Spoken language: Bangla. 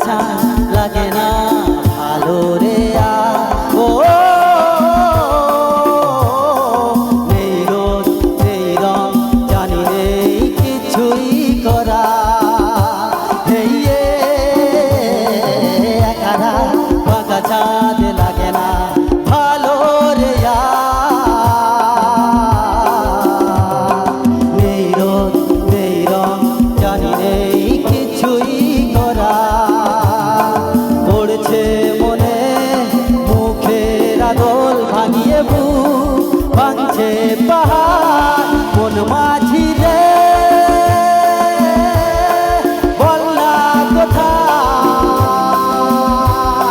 চা লাগে না ভালো রে ও নেই রোদ নেই রং জানি নেই কিছুই করা এই একারা বাঁকা চাঁদ লাগে না ভালো রে নেই রোদ নেই রং জানি নেই কিছুই করা পড়ছে মনে মুখের আদল ভাঙিয়ে বুক ভাঙছে